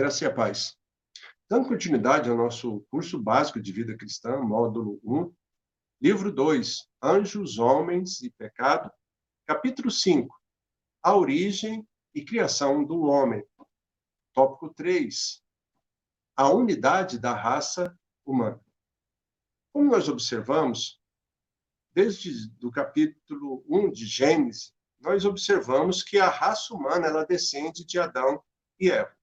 Graça e a paz. Dando continuidade ao nosso curso básico de vida cristã, módulo 1, livro 2, Anjos, Homens e Pecado, capítulo 5, a origem e criação do homem. Tópico 3, a unidade da raça humana. Como nós observamos, desde o capítulo 1 de Gênesis, nós observamos que a raça humana ela descende de Adão e Eva.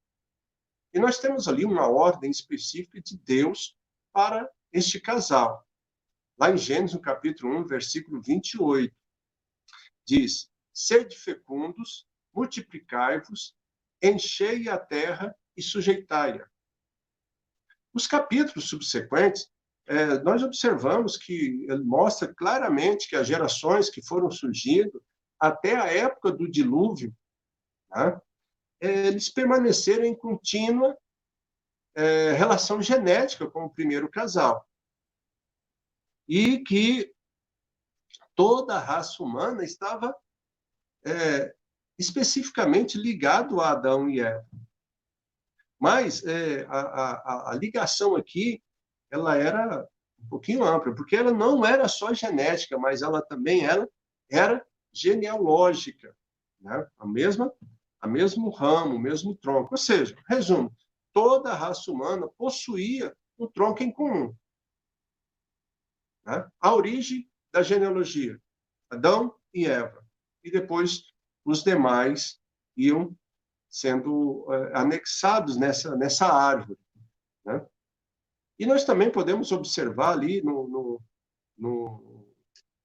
E nós temos ali uma ordem específica de Deus para este casal. Lá em Gênesis, no capítulo 1, versículo 28, diz: sede fecundos, multiplicai-vos, enchei a terra e sujeitai-a. Os capítulos subsequentes, nós observamos que ele mostra claramente que as gerações que foram surgindo até a época do dilúvio, né, eles permaneceram em contínua relação genética com o primeiro casal. E que toda a raça humana estava especificamente ligado a Adão e Eva. Mas a ligação aqui, ela era um pouquinho ampla, porque ela não era só genética, mas ela também era genealógica, né? A mesmo ramo, o mesmo tronco. Ou seja, resumo, toda a raça humana possuía um tronco em comum. Né? A origem da genealogia, Adão e Eva. E depois os demais iam sendo anexados nessa árvore. Né? E nós também podemos observar ali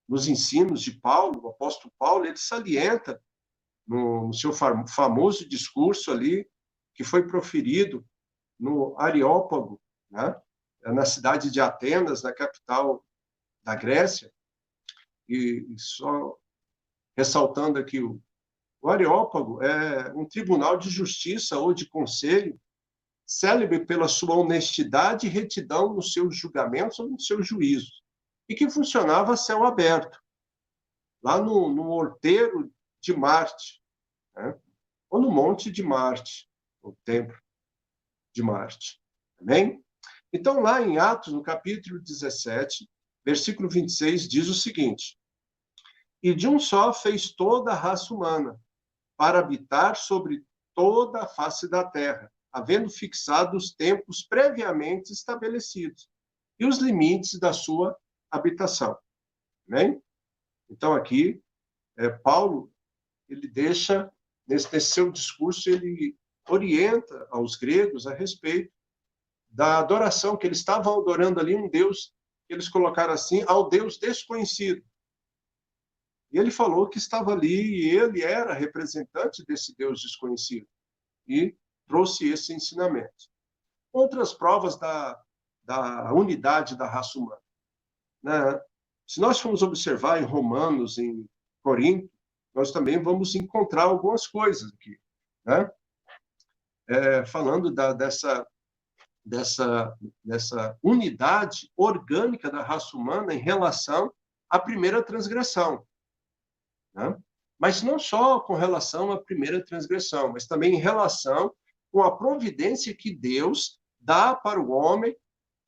nos ensinos de Paulo, o apóstolo Paulo, ele salienta no seu famoso discurso ali, que foi proferido no Areópago, né? Na cidade de Atenas, na capital da Grécia, e só ressaltando aqui, o Areópago é um tribunal de justiça ou de conselho, célebre pela sua honestidade e retidão nos seus julgamentos ou nos seus juízos, e que funcionava a céu aberto, lá no outeiro de Marte, né? Ou no Monte de Marte, o templo de Marte. Amém? Então, lá em Atos, no capítulo 17, versículo 26, diz o seguinte: e de um só fez toda a raça humana, para habitar sobre toda a face da terra, havendo fixado os tempos previamente estabelecidos e os limites da sua habitação. Amém? Então, aqui, Paulo, ele deixa, nesse seu discurso, ele orienta aos gregos a respeito da adoração, que eles estavam adorando ali um Deus, que eles colocaram assim, ao Deus desconhecido. E ele falou que estava ali e ele era representante desse Deus desconhecido. E trouxe esse ensinamento. Outras provas da unidade da raça humana. Né? Se nós formos observar em Romanos, em Corinto, nós também vamos encontrar algumas coisas aqui. Né? Falando dessa unidade orgânica da raça humana em relação à primeira transgressão. Né? Mas não só com relação à primeira transgressão, mas também em relação com a providência que Deus dá para o homem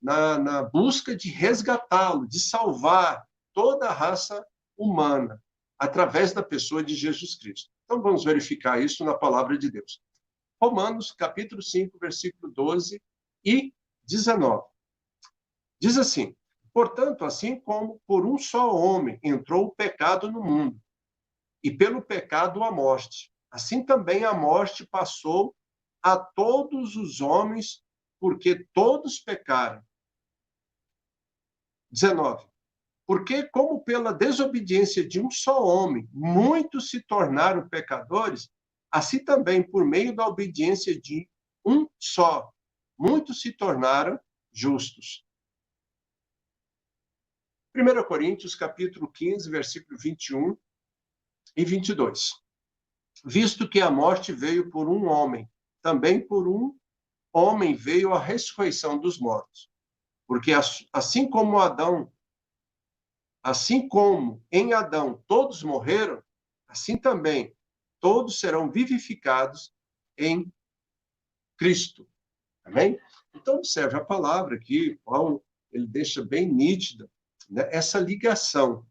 na busca de resgatá-lo, de salvar toda a raça humana, através da pessoa de Jesus Cristo. Então, vamos verificar isso na palavra de Deus. Romanos, capítulo 5, versículo 12 e 19. Diz assim: portanto, assim como por um só homem entrou o pecado no mundo, e pelo pecado a morte, assim também a morte passou a todos os homens, porque todos pecaram. 19. Porque, como pela desobediência de um só homem, muitos se tornaram pecadores, assim também, por meio da obediência de um só, muitos se tornaram justos. 1 Coríntios, capítulo 15, versículo 21 e 22. Visto que a morte veio por um homem, também por um homem veio a ressurreição dos mortos. Porque assim como em Adão todos morreram, assim também todos serão vivificados em Cristo. Amém? Então, observe a palavra aqui, Paulo, ele deixa bem nítida, né, essa ligação,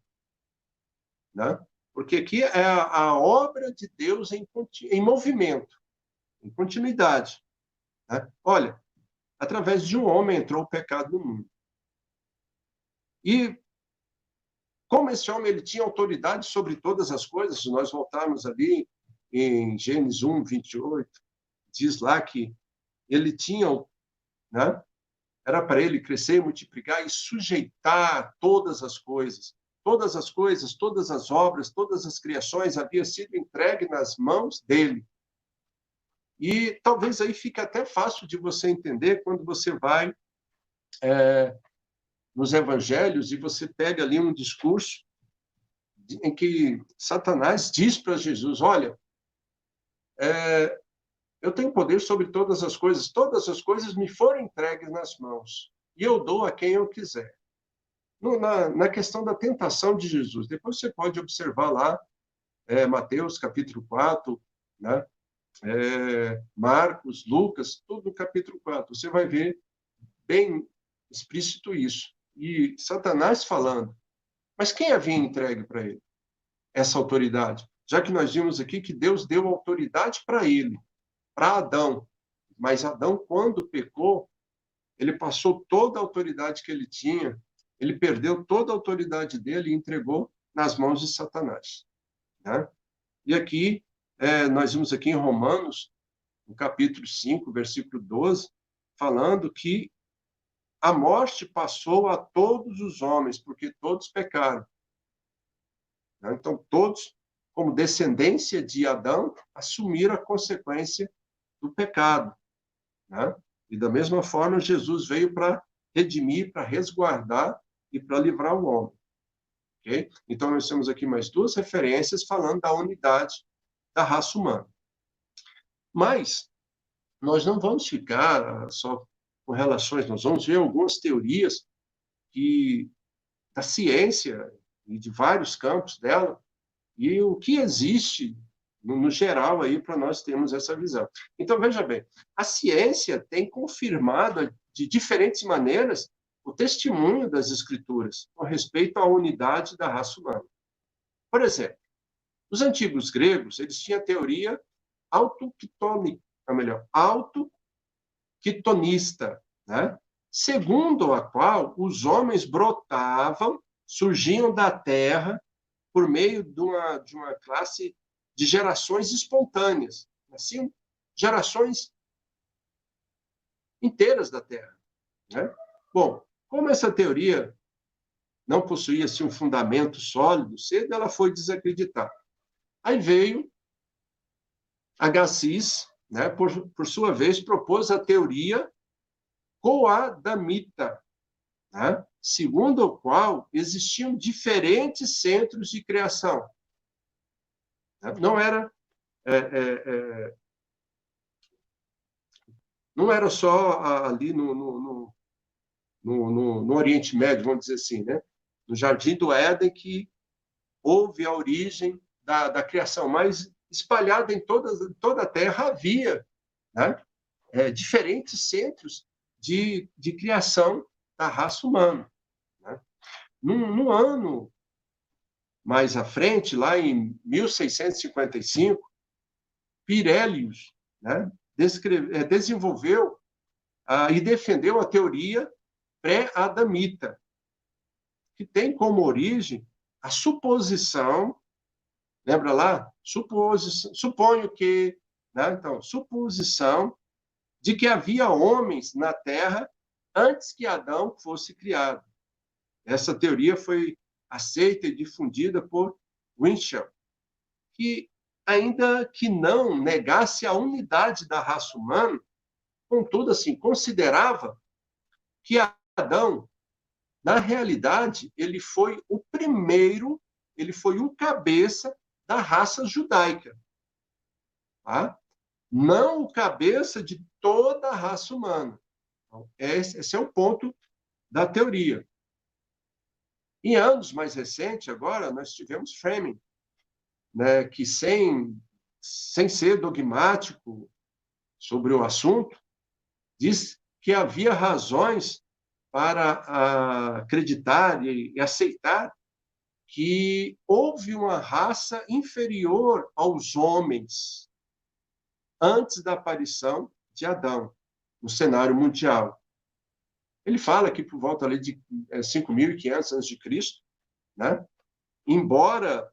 né? Porque aqui é a obra de Deus em movimento, em continuidade. Né? Olha, através de um homem entrou o pecado no mundo. E como esse homem ele tinha autoridade sobre todas as coisas, se nós voltarmos ali em Gênesis 1, 28, diz lá que ele tinha, né? Era para ele crescer e multiplicar e sujeitar todas as coisas, todas as obras, todas as criações haviam sido entregue nas mãos dele. E talvez aí fique até fácil de você entender quando você vai nos evangelhos e você pega ali um discurso em que Satanás diz para Jesus, olha, eu tenho poder sobre todas as coisas me foram entregues nas mãos, e eu dou a quem eu quiser. Na questão da tentação de Jesus, depois você pode observar lá, Mateus capítulo 4, né? Marcos, Lucas, tudo no capítulo 4, você vai ver bem explícito isso. E Satanás falando, mas quem havia entregue para ele essa autoridade? Já que nós vimos aqui que Deus deu autoridade para ele, para Adão, mas Adão, quando pecou, ele passou toda a autoridade que ele tinha, ele perdeu toda a autoridade dele e entregou nas mãos de Satanás. Né? E aqui, nós vimos aqui em Romanos, no capítulo 5, versículo 12, falando que a morte passou a todos os homens, porque todos pecaram. Então, todos, como descendência de Adão, assumiram a consequência do pecado. Né? E da mesma forma, Jesus veio para redimir, para resguardar e para livrar o homem. Okay? Então, nós temos aqui mais duas referências falando da unidade da raça humana. Mas nós não vamos ficar só com relações, nós vamos ver algumas teorias da ciência e de vários campos dela, e o que existe no geral aí para nós termos essa visão. Então, veja bem, a ciência tem confirmado de diferentes maneiras o testemunho das escrituras com respeito à unidade da raça humana. Por exemplo, os antigos gregos, eles tinham a teoria autoquitonista, né? Segundo a qual os homens brotavam, surgiam da terra por meio de uma classe de gerações espontâneas, assim, gerações inteiras da Terra. Né? Bom, como essa teoria não possuía assim, um fundamento sólido, cedo ela foi desacreditada. Aí veio Agassiz, né, por sua vez, propôs a teoria coadamita, né, segundo o qual existiam diferentes centros de criação. Não era não era só ali no Oriente Médio, vamos dizer assim, né? No Jardim do Éden, que houve a origem da criação, mas espalhada em toda a Terra havia, né? Diferentes centros de criação da raça humana. Né? Num ano mais à frente, lá em 1655, Pirelius, né, desenvolveu e defendeu a teoria pré-adamita, que tem como origem a suposição, lembra lá? Suponho que, né? Então, suposição de que havia homens na Terra antes que Adão fosse criado. Essa teoria foi aceita e difundida por Winchell, que, ainda que não negasse a unidade da raça humana, contudo, assim, considerava que Adão, na realidade, ele foi o primeiro, ele foi o cabeça da raça judaica. Tá? Não o cabeça de toda a raça humana. Então, esse é o ponto da teoria. Em anos mais recentes, agora, nós tivemos Fleming, né, que sem ser dogmático sobre o assunto, diz que havia razões para acreditar e aceitar que houve uma raça inferior aos homens antes da aparição de Adão no cenário mundial. Ele fala que por volta ali de 5.500 a.C., né? Embora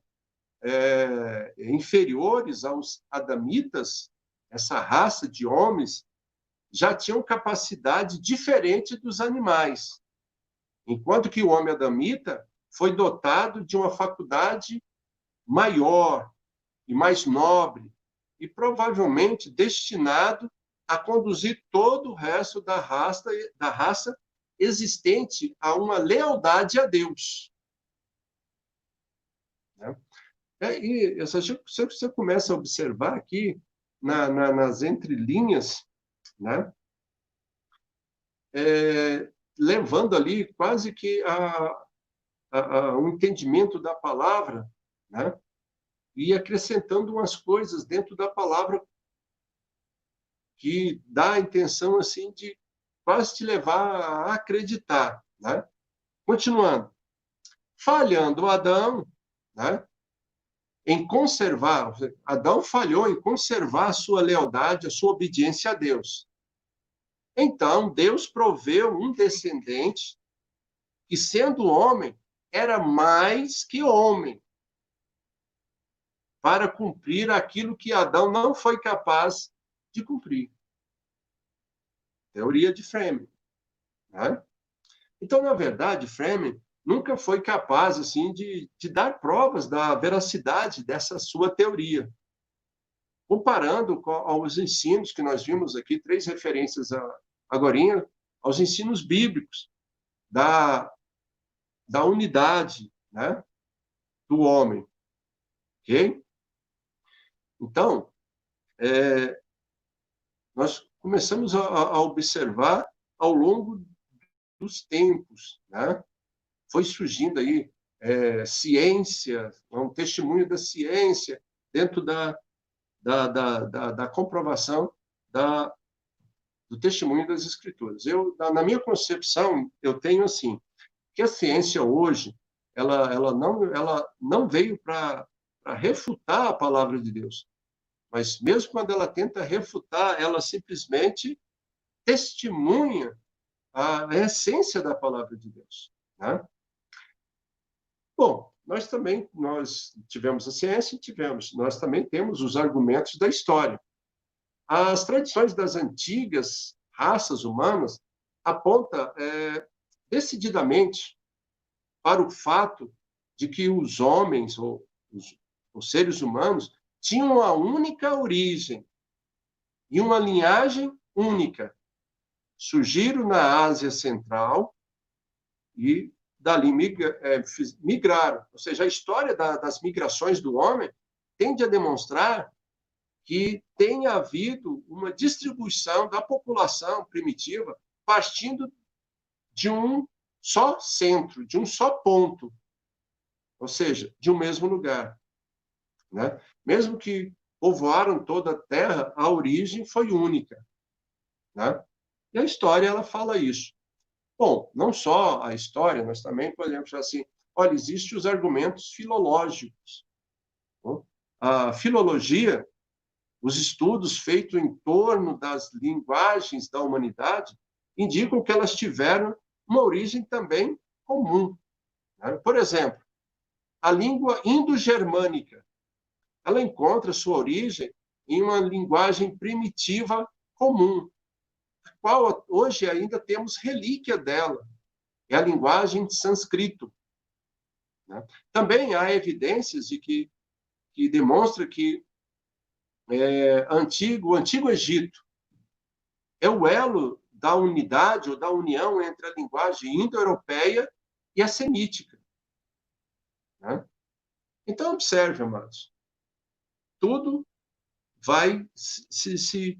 inferiores aos adamitas, essa raça de homens já tinham capacidade diferente dos animais, enquanto que o homem adamita foi dotado de uma faculdade maior e mais nobre, e provavelmente destinado a conduzir todo o resto da raça existente a uma lealdade a Deus. E você começa a observar aqui, nas entrelinhas, né? Levando ali quase que um entendimento da palavra, né? E acrescentando umas coisas dentro da palavra que dá a intenção assim de quase te levar a acreditar, né? Continuando. Falhando Adão, né? Em conservar, Adão falhou em conservar a sua lealdade, a sua obediência a Deus. Então, Deus proveu um descendente que, sendo homem, era mais que homem, para cumprir aquilo que Adão não foi capaz de cumprir. Teoria de Freeman, né? Então, na verdade, Freeman nunca foi capaz assim de dar provas da veracidade dessa sua teoria. Comparando aos ensinos que nós vimos aqui, 3 referências agorinha, aos ensinos bíblicos da unidade, né, do homem. Ok? Então, nós começamos a observar ao longo dos tempos, né? Foi surgindo aí ciência, um testemunho da ciência dentro da comprovação do testemunho das Escrituras. Na minha concepção, eu tenho assim, que a ciência hoje, ela não veio para refutar a palavra de Deus, mas mesmo quando ela tenta refutar, ela simplesmente testemunha a essência da palavra de Deus, né? Bom, nós tivemos a ciência, nós também temos os argumentos da história. As tradições das antigas raças humanas apontam decididamente para o fato de que os homens, ou os seres humanos, tinham uma única origem e uma linhagem única. Surgiram na Ásia Central e dali migraram. Ou seja, a história das migrações do homem tende a demonstrar que tem havido uma distribuição da população primitiva partindo de um só centro, de um só ponto, ou seja, de um mesmo lugar, né? Mesmo que povoaram toda a Terra, a origem foi única, né? E a história ela fala isso. Bom, não só a história, nós também podemos falar assim, olha, existem os argumentos filológicos. A filologia, os estudos feitos em torno das linguagens da humanidade, indicam que elas tiveram uma origem também comum, né? Por exemplo, a língua indo-germânica, ela encontra sua origem em uma linguagem primitiva comum, a qual hoje ainda temos relíquia dela, é a linguagem sânscrito, né? Também há evidências de que demonstra que o Antigo Egito é o elo da unidade ou da união entre a linguagem indo-europeia e a semítica, né? Então, observe, amados, tudo vai se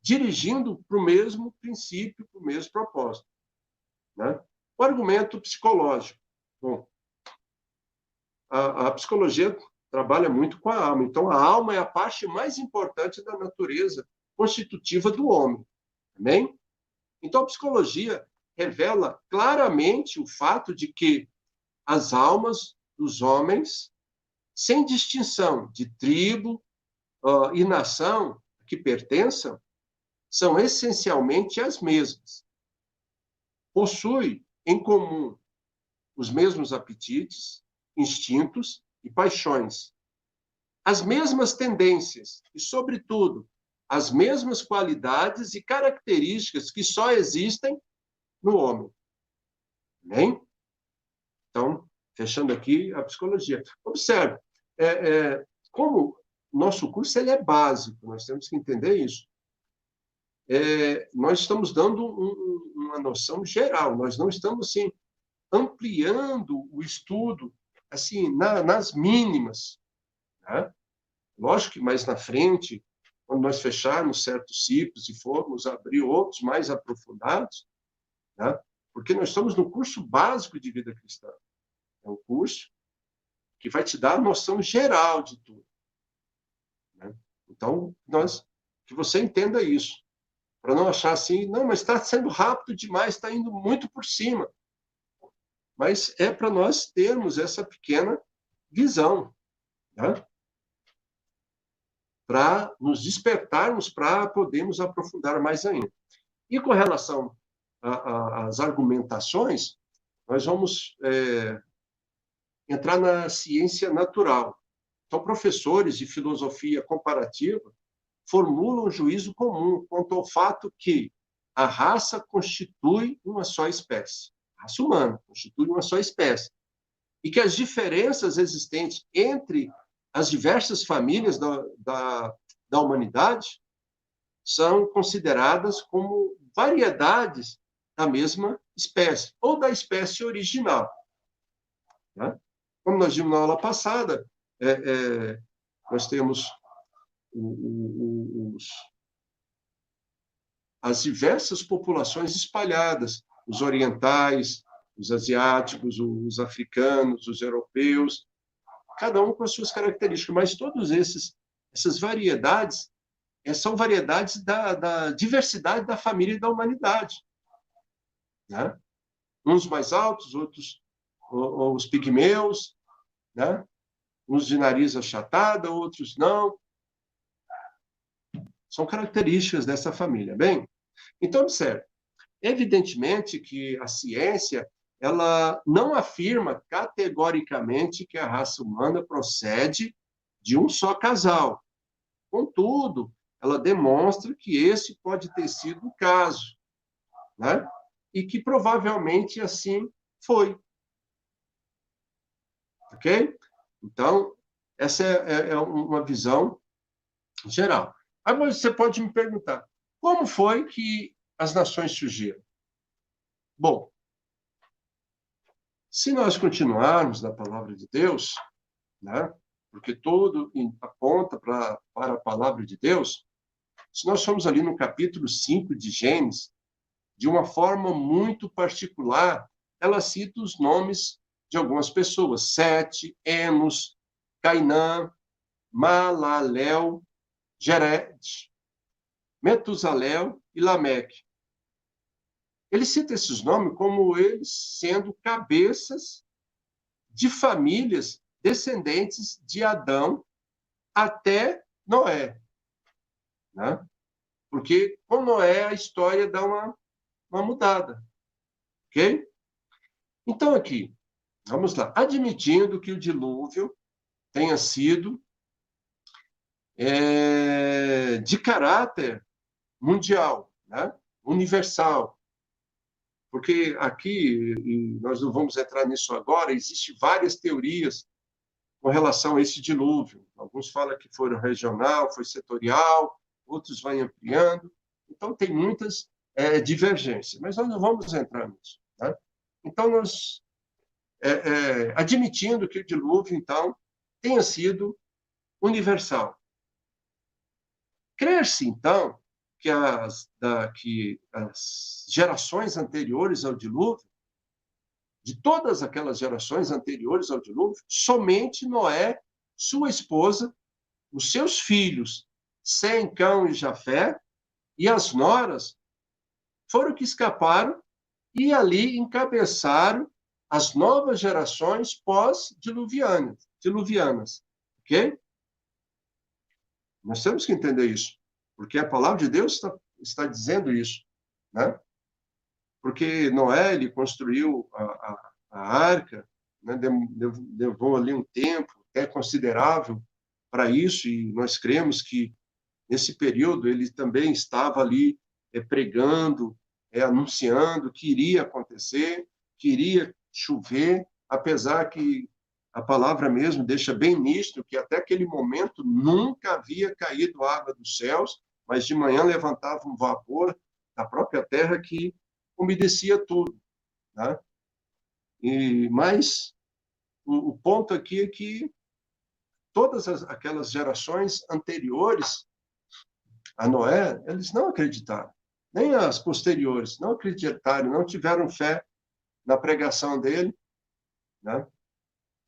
dirigindo para o mesmo princípio, para o mesmo propósito, né? O argumento psicológico. Bom, a psicologia trabalha muito com a alma. Então, a alma é a parte mais importante da natureza constitutiva do homem. Amém? Então, a psicologia revela claramente o fato de que as almas dos homens, sem distinção de tribo e nação que pertençam, são essencialmente as mesmas. Possuem em comum os mesmos apetites, instintos e paixões, as mesmas tendências e, sobretudo, as mesmas qualidades e características que só existem no homem. Amém? Então, fechando aqui a psicologia. Observe, como nosso curso ele é básico, nós temos que entender isso. Nós estamos dando uma noção geral, nós não estamos assim, ampliando o estudo assim, nas mínimas. Né? Lógico que mais na frente, quando nós fecharmos certos ciclos e formos abrir outros mais aprofundados, né? Porque nós estamos no curso básico de vida cristã. É um curso que vai te dar a noção geral de tudo. Né? Então, que você entenda isso, para não achar assim, não, mas está sendo rápido demais, está indo muito por cima. Mas é para nós termos essa pequena visão, né? Para nos despertarmos, para podermos aprofundar mais ainda. E com relação às argumentações, nós vamos entrar na ciência natural. Então, professores de filosofia comparativa formulam um juízo comum quanto ao fato que a raça constitui uma só espécie. A raça humana constitui uma só espécie. E que as diferenças existentes entre as diversas famílias da humanidade são consideradas como variedades da mesma espécie, ou da espécie original. Né? Como nós vimos na aula passada, nós temos as diversas populações espalhadas, os orientais, os asiáticos, os africanos, os europeus, cada um com as suas características, mas todas essas variedades são variedades da diversidade da família e da humanidade. Né? Uns mais altos, outros os pigmeus, né? Uns de nariz achatada, outros não. São características dessa família. Bem, então, observe. Evidentemente que a ciência ela não afirma categoricamente que a raça humana procede de um só casal. Contudo, ela demonstra que esse pode ter sido o caso, né? E que provavelmente assim foi. Ok? Então, essa é uma visão geral. Agora, você pode me perguntar, como foi que as nações surgiram? Bom, se nós continuarmos na palavra de Deus, né, porque tudo aponta para a palavra de Deus, se nós formos ali no capítulo 5 de Gênesis, de uma forma muito particular, ela cita os nomes de algumas pessoas, Sete, Enos, Cainã, Malalel, Jered, Metusalel e Lameque. Ele cita esses nomes como eles sendo cabeças de famílias descendentes de Adão até Noé. Né? Porque com Noé a história dá uma mudada. Ok? Então, aqui, vamos lá. Admitindo que o dilúvio tenha sido de caráter mundial, né? Universal. Porque aqui, e nós não vamos entrar nisso agora, existem várias teorias com relação a esse dilúvio. Alguns falam que foi regional, foi setorial, outros vão ampliando. Então, tem muitas divergências, mas nós não vamos entrar nisso. Né? Então, nós, admitindo que o dilúvio, então, tenha sido universal. Crer-se, então, que as gerações anteriores ao dilúvio, de todas aquelas gerações anteriores ao dilúvio, somente Noé, sua esposa, os seus filhos, Sem, Cão e Jafé, e as noras, foram que escaparam e ali encabeçaram as novas gerações pós-diluvianas, ok? Nós temos que entender isso, porque a palavra de Deus está dizendo isso, né? Porque Noé, ele construiu a arca, né? Levou ali um tempo até considerável para isso, e nós cremos que nesse período ele também estava ali pregando, anunciando que iria acontecer, que iria chover, apesar que a palavra mesmo deixa bem nítido que até aquele momento nunca havia caído água dos céus, mas de manhã levantava um vapor da própria terra que umedecia tudo, né? Mas o ponto aqui é que todas aquelas gerações anteriores a Noé, eles não acreditaram. Nem as posteriores não acreditaram, não tiveram fé na pregação dele, né?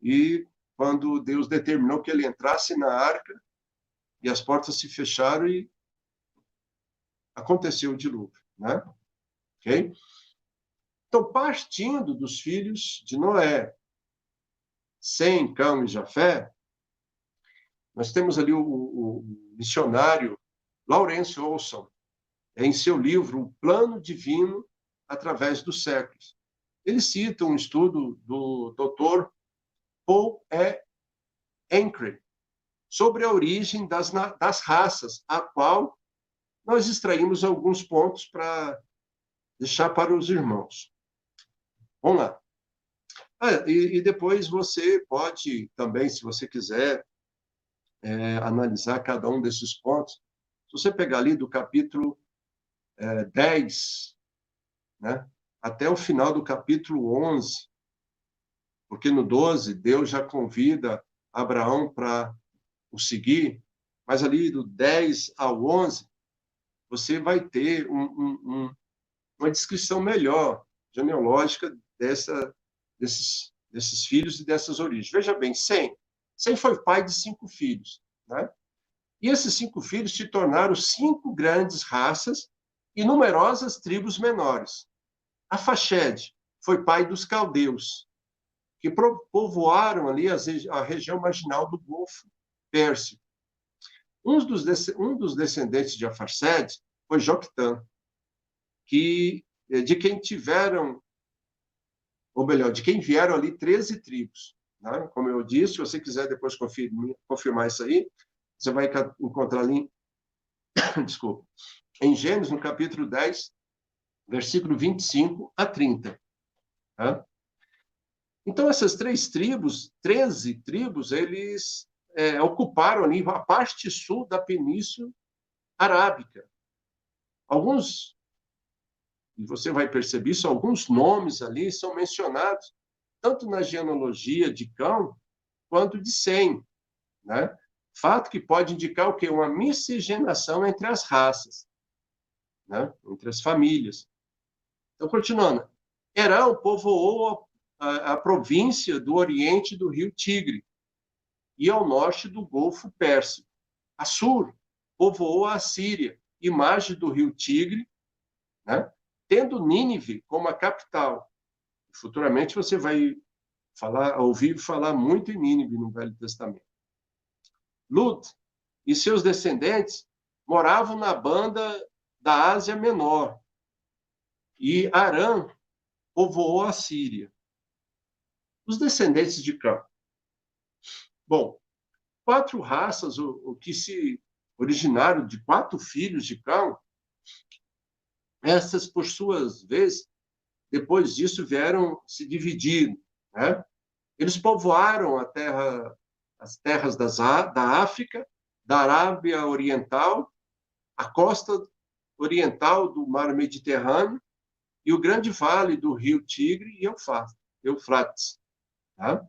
E quando Deus determinou que ele entrasse na arca, e as portas se fecharam e aconteceu o dilúvio, né? Ok? Então, partindo dos filhos de Noé, Sem, Cão e Jafé, nós temos ali o missionário Lawrence Olson, em seu livro O Plano Divino através dos Séculos. Ele cita um estudo do Dr. Paul E. Encre sobre a origem das raças, a qual nós extraímos alguns pontos para deixar para os irmãos. Vamos lá. E depois você pode também, se você quiser, analisar cada um desses pontos. Se você pegar ali do capítulo 10, né, até o final do capítulo 11, porque no 12 Deus já convida Abraão para o seguir, mas ali do 10 ao 11, você vai ter uma descrição melhor, genealógica desses filhos e dessas origens. Veja bem, Sem foi pai de 5 filhos, né? E esses 5 filhos se tornaram 5 grandes raças e numerosas tribos menores. Afaxed foi pai dos caldeus, que povoaram ali a região marginal do Golfo Pérsico. Um dos descendentes de Afaxed foi Joctã, de quem tiveram, ou melhor, de quem vieram ali 13 tribos. Né? Como eu disse, se você quiser depois confirmar isso aí, você vai encontrar ali, desculpa, em Gênesis, no capítulo 10, versículo 25 a 30. Tá? Então, essas 13 tribos, eles ocuparam ali a parte sul da Península Arábica. Alguns, e você vai perceber isso, alguns nomes ali são mencionados tanto na genealogia de Cão quanto de Sem, né? Fato que pode indicar o quê? Uma miscigenação entre as raças, né? Entre as famílias. Então, continuando. Herão povoou a província do oriente do rio Tigre e ao norte do Golfo Pérsico. Assur povoou a Assíria e margem do rio Tigre, né? Tendo Nínive como a capital. Futuramente você vai ouvir falar muito em Nínive no Velho Testamento. Lud e seus descendentes moravam na banda da Ásia Menor e Arã povoou a Síria. Os descendentes de Cã. Bom, 4 raças, o que se originaram de 4 filhos de Cã, essas, por suas vezes, depois disso vieram se dividir, né? Eles povoaram as terras da África, da Arábia Oriental, a costa oriental do Mar Mediterrâneo e o grande vale do rio Tigre e Eufrates. Tá?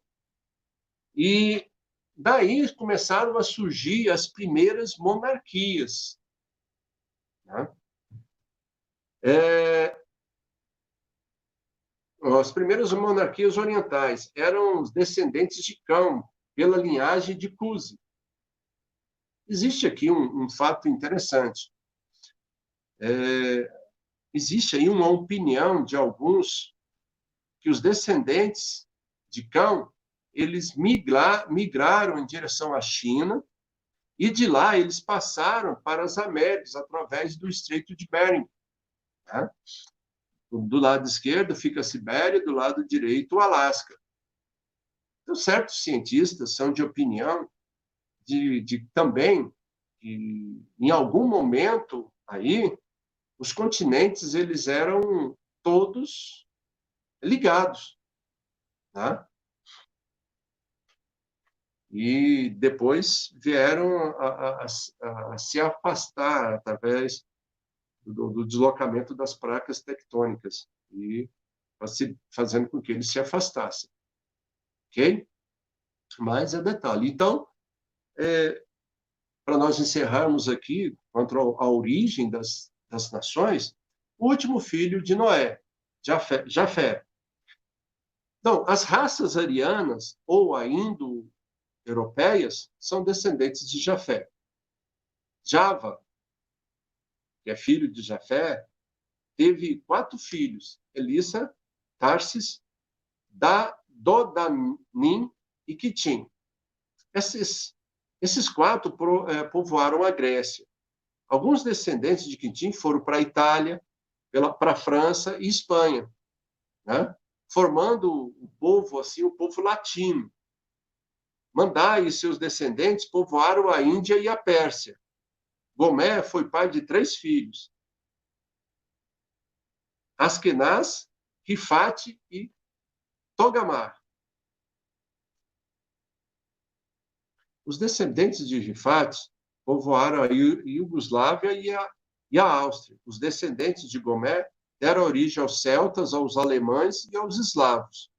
E daí começaram a surgir as primeiras monarquias. Tá? As primeiras monarquias orientais eram os descendentes de Cão, pela linhagem de Cusi. Existe aqui um fato interessante. existe aí uma opinião de alguns que os descendentes de Cão, eles migraram em direção à China, e de lá eles passaram para as Américas, através do Estreito de Bering. Né? Do lado esquerdo fica a Sibéria, do lado direito o Alasca. Então, certos cientistas são de opinião de também que, em algum momento aí, os continentes eles eram todos ligados, né? E depois vieram a se afastar através do deslocamento das placas tectônicas e fazendo com que eles se afastassem, ok? Mas é detalhe. Então, para nós encerrarmos aqui, quanto à origem das nações, o último filho de Noé, Jafé. Então, as raças arianas ou a indo-europeias são descendentes de Jafé. Java, que é filho de Jafé, teve 4 filhos: Elissa, Tarsis, Dodanim e Quitim. Esses 4 povoaram a Grécia. Alguns descendentes de Quitim foram para a Itália, para a França e Espanha, né? Formando o povo assim, o povo latino. Mandai e seus descendentes povoaram a Índia e a Pérsia. Gomé foi pai de 3 filhos: Askenaz, Rifate e Togamar. Os descendentes de Rifate povoaram a Iugoslávia e a Áustria. Os descendentes de Gomé deram origem aos celtas, aos alemães e aos eslavos.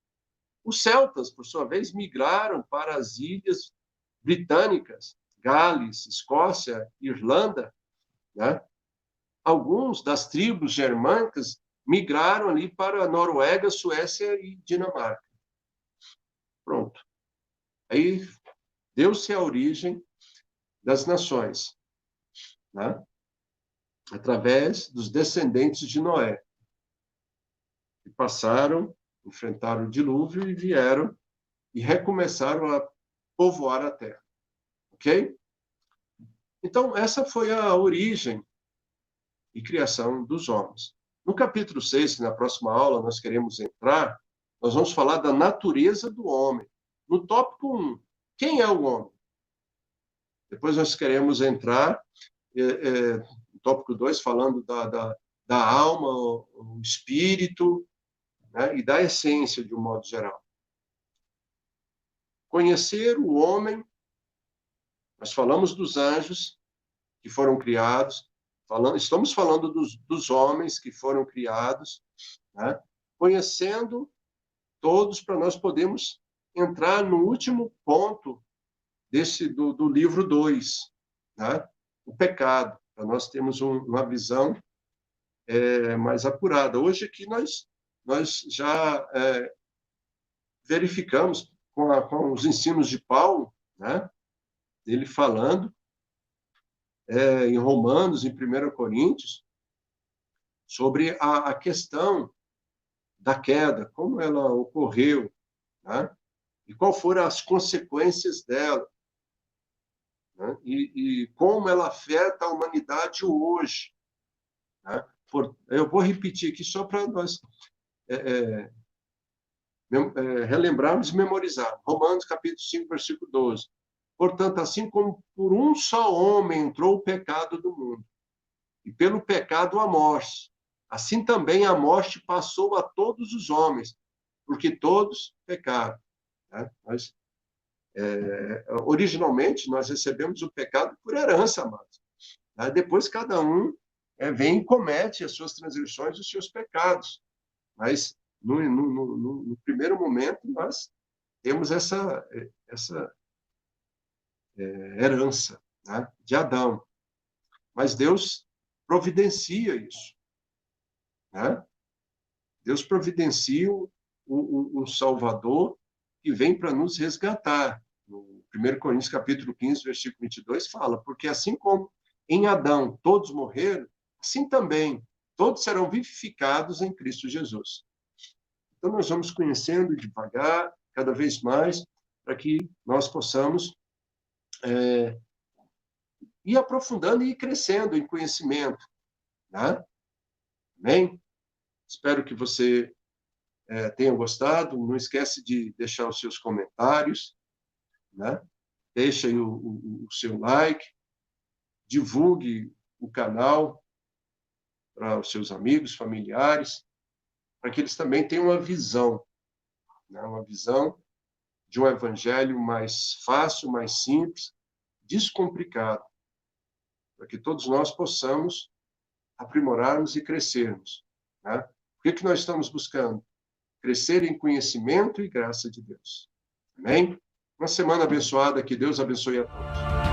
Os celtas, por sua vez, migraram para as ilhas britânicas, Gales, Escócia, Irlanda, né? Alguns das tribos germânicas migraram ali para a Noruega, Suécia e Dinamarca. Pronto. Aí deu-se a origem das nações, né? Através dos descendentes de Noé, que passaram, enfrentaram o dilúvio e vieram e recomeçaram a povoar a terra. Ok? Então, essa foi a origem e criação dos homens. No capítulo 6, que na próxima aula nós queremos entrar, nós vamos falar da natureza do homem. No tópico 1, quem é o homem? Depois nós queremos entrar no tópico 2, falando da alma, o espírito, né, e da essência, de um modo geral. Conhecer o homem, nós falamos dos anjos que foram criados, estamos falando dos homens que foram criados, né? Conhecendo todos, para nós podermos entrar no último ponto do livro 2, né? O pecado, para nós termos uma visão mais apurada. Hoje aqui nós já verificamos com os ensinos de Paulo, né? Ele falando em Romanos, em 1 Coríntios, sobre a questão da queda, como ela ocorreu, né? E qual foram as consequências dela, né? E como ela afeta a humanidade hoje, né? Eu vou repetir aqui só para nós relembrarmos e memorizar. Romanos, capítulo 5, versículo 12. Portanto, assim como por um só homem entrou o pecado do mundo, e pelo pecado a morte, assim também a morte passou a todos os homens, porque todos pecaram. Né? Originalmente, nós recebemos o pecado por herança, amados. Né? Depois, cada um vem e comete as suas transgressões, os seus pecados. Mas, no primeiro momento, nós temos essa herança, né, de Adão. Mas Deus providencia isso, né? Deus providencia um Salvador que vem para nos resgatar. No 1 Coríntios, capítulo 15, versículo 22, fala: porque assim como em Adão todos morreram, assim também todos serão vivificados em Cristo Jesus. Então, nós vamos conhecendo devagar, cada vez mais, para que nós possamos ir aprofundando e ir crescendo em conhecimento. Né? Amém? Espero que você tenha gostado. Não esquece de deixar os seus comentários, né? Deixa aí o seu like, divulgue o canal para os seus amigos, familiares, para que eles também tenham uma visão, né? Uma visão de um evangelho mais fácil, mais simples, descomplicado, para que todos nós possamos aprimorarmos e crescermos. Né? O que nós estamos buscando? Crescer em conhecimento e graça de Deus. Amém? Uma semana abençoada, que Deus abençoe a todos.